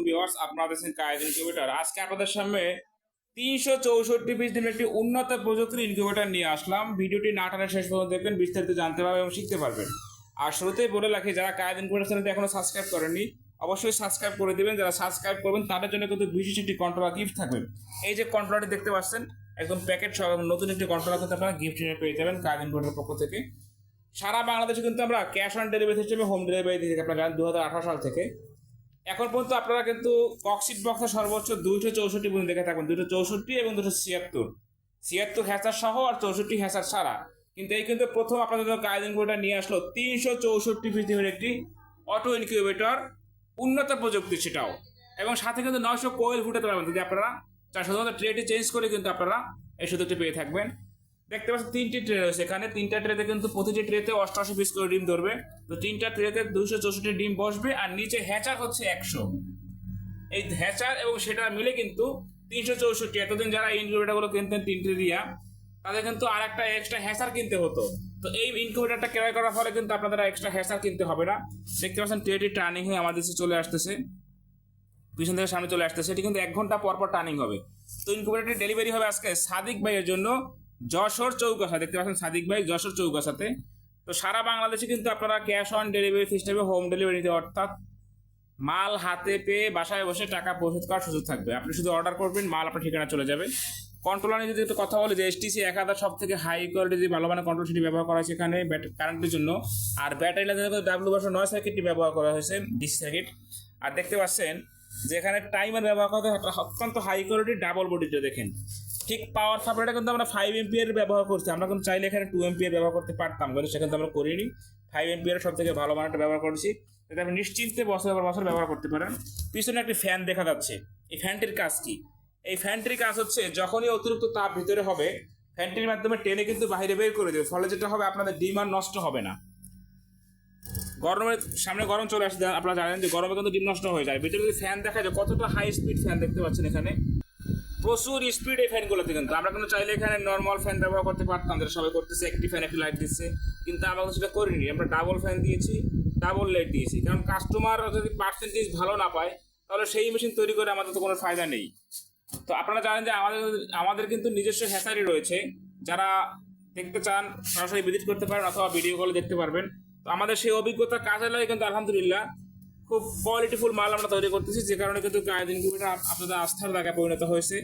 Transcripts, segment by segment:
আলাইকুম ভিউয়ার্স, আপনারা দেখছেন কায়েদ ইনকিউবেটর। আজকে আপনাদের সামনে 364 পিস দিনের একটি উন্নত প্রযুক্তির ইনকিউবেটর নিয়ে আসলাম। ভিডিওটি না টানা শেষ পর্যন্ত দেখবেন, বিস্তারিত জানতে পারবেন এবং শিখতে পারবেন। আর শুরুতেই বলে রাখি, যারা কায়েদ ইনকিউবেটর চ্যানেলটি এখনো সাবস্ক্রাইব করেননি অবশ্যই সাবস্ক্রাইব করে দিবেন। যারা সাবস্ক্রাইব করবেন তাদের জন্য কিন্তু বিশেষ একটি কন্ট্রোলার গিফট থাকবে। এই যে কন্ট্রোলারটি দেখতে পাচ্ছেন, একদম প্যাকেট সহ নতুন একটি কন্ট্রোলার কিন্তু আপনারা গিফট হিসেবে পেয়ে যাবেন কায়েদ ইনকিউবেটরের পক্ষ থেকে। সারা বাংলাদেশে কিন্তু আমরা ক্যাশ অন ডেলিভারি সিস্টেমে হোম ডেলিভারি দিয়ে থাকি, আপনারা জানেন 2018 সাল থেকে। এখন পর্যন্ত আপনারা কিন্তু ককশিট বক্সে সর্বোচ্চ 264 পর্যন্ত দেখে থাকবেন, 264 এবং 276 হ্যাচার সহ আর 64 হ্যাচার ছাড়া। কিন্তু এই কিন্তু প্রথম আপনাদের কায়েদ ইনকিউবেটর নিয়ে আসলো 364 পিস একটি অটো ইনকিউবেটর, উন্নত প্রযুক্তি সেটাও, এবং সাথে কিন্তু 900 কোয়েল ফুটাতে পারবেন যদি আপনারা চান। শুধুমাত্র ট্রেটি চেঞ্জ করে কিন্তু আপনারা এই সুযোগটি পেয়ে থাকবেন। দেখতে পাচ্ছেন 3টি ট্রে রয়েছে এখানে। 3টা ট্রেতে কিন্তু প্রতিটি ট্রেতে 88 পিস করে ডিম ধরবে। তো 3টা ট্রেতে 264 ডিম বসবে, আর নিচে হ্যাচার হচ্ছে 100। এই হ্যাচার এবং সেটা মিলে কিন্তু 364। এতদিন যারা ইনকিউবেটরগুলো কিনতেন 3টে দিয়া, তাদের কিন্তু আর একটা এক্সট্রা হ্যাচার কিনতে হতো। তো এই ইনকিউবেটরটা ক্রয় করার ফলে কিন্তু আপনাদের এক্সট্রা হ্যাচার কিনতে হবে না। দেখতে পাচ্ছেন ট্রেটি টার্নিং হয়ে আমাদের কাছে চলে আসতেছে, পিছন থেকে সামনে চলে আসতেছে। এটি কিন্তু 1 ঘন্টা পর পর টার্নিং হবে। তো ইনকিউবেটরটি ডেলিভারি হবে আজকে সাদিক ভাইয়ের জন্য যশোর চৌগাছা। দেখতে পাচ্ছেন সাদিক ভাই যশোর চৌগাছাতে। তো সারা বাংলাদেশে কিন্তু আপনারা ক্যাশ অন ডেলিভারি সিস্টেমে হোম ডেলিভারি নিতে, অর্থাৎ মাল হাতে পেয়ে বাসায় বসে টাকা পরিশোধ করার সুযোগ থাকবে। আপনি শুধু অর্ডার করবেন, মাল আপনার ঠিকানা চলে যাবে। কন্ট্রোলার নিয়ে যদি একটু কথা বলি, যে HTC 1000 সব থেকে হাই কোয়ালিটি যে ভালো মানের কন্ট্রোল সেটি ব্যবহার করা হয়েছে এখানে কারেন্টের জন্য। আর ব্যাটারি W9 সার্কিটটি ব্যবহার করা হয়েছে, ডিসি সার্কিট। আর দেখতে পাচ্ছেন যে এখানে টাইমার ব্যবহার করা হয় অত্যন্ত হাই কোয়ালিটি ডাবল বডিটা। দেখেন ঠিক পাওয়ার সাপ্লাইটা কিন্তু আমরা 5 এম্পিয়ার ব্যবহার করছি। আমরা কিন্তু চাইলে এখানে 2 এম্পিয়ার ব্যবহার করতে পারতাম, কিন্তু সেখানে আমরা করিনি। 5 এম্পিয়ার সব থেকে ভালো মানটা ব্যবহার করেছি, যাতে আপনি নিশ্চিন্তে বছরের পর বছর ব্যবহার করতে পারেন। পিছনে একটি ফ্যান দেখা যাচ্ছে। এই ফ্যানটির কাজ কি? এই ফ্যানটির কাজ হচ্ছে যখনই অতিরিক্ত তাপ ভিতরে হবে, ফ্যানটির মাধ্যমে টেনে কিন্তু বাইরে বের করে দেবে। ফলে যেটা হবে, আপনাদের ডিম আর নষ্ট হবে না। গরমের সামনে গরম চলে আসছে, আপনারা জানেন যে গরমে কিন্তু ডিম নষ্ট হয়ে যায়। ভিতরে যদি ফ্যান দেখা যায়, কতটা হাই স্পিড ফ্যান দেখতে পাচ্ছেন এখানে, প্রচুর স্পিড এই ফ্যানগুলোতে। কিন্তু আমরা কিন্তু চাইলে এখানে নর্মাল ফ্যান ব্যবহার করতে পারতাম, যেটা সবাই করতেছে, একটি ফ্যান একটি লাইট দিচ্ছে। কিন্তু আমরা সেটা করিনি, আমরা ডাবল ফ্যান দিয়েছি, ডাবল লাইট দিয়েছি। কারণ কাস্টমার যদি পার্সেন্টেজ ভালো না পায়, তাহলে সেই মেশিন তৈরি করে আমাদের তো কোনো ফায়দা নেই। তো আপনারা জানেন যে আমাদের কিন্তু নিজস্ব হ্যাচারি রয়েছে। যারা দেখতে চান সরাসরি ভিজিট করতে পারেন, অথবা ভিডিও কলে দেখতে পারবেন। তো আমাদের সেই অভিজ্ঞতা কাজে লাগে কিন্তু আলহামদুলিল্লাহ খুব কোয়ালিটিফুল মাল আমরা তৈরি করতেছি, যে কারণে কিন্তু কায়েদ ইনকিউবেটর আপনাদের আস্থার জায়গায় পরিণত হয়েছে।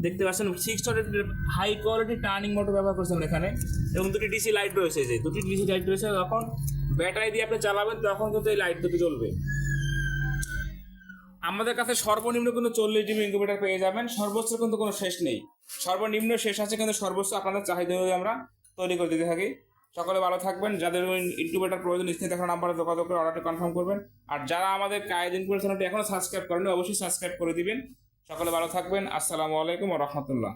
দেখতে পাচ্ছেন 6 হাই কোয়ালিটি টার্নিং মোটর ব্যবহার করছেন এখানে, এবং 2টি ডিসি লাইট রয়েছে। যে 2টি ডিসি লাইট রয়েছে, যখন ব্যাটারি দিয়ে আপনি চালাবেন তখন কিন্তু এই লাইট দুটো জ্বলবে। আমাদের কাছে সর্বনিম্ন কিন্তু 40 ডিবি ইনকিউবেটর পেয়ে যাবেন, সর্বোচ্চ কিন্তু কোনো শেষ নেই। সর্বনিম্ন শেষ আছে, কিন্তু সর্বোচ্চ আপনাদের চাহিদা অনুযায়ী আমরা তৈরি করে দিতে থাকি। সকলে ভালো থাকবেন। যাদের ইনকিউবেটর প্রয়োজন, স্ক্রিনে দেখানো নাম্বারে যোগাযোগ করে অর্ডারটি কনফার্ম করবেন। আর যারা আমাদের কায়েদ ইনকিউবেটর চ্যানেলটি এখনো সাবস্ক্রাইব করেনি অবশ্যই সাবস্ক্রাইব করে দিবেন। সকলে ভালো থাকবেন। আসসালামু আলাইকুম ওয়া রাহমাতুল্লাহ।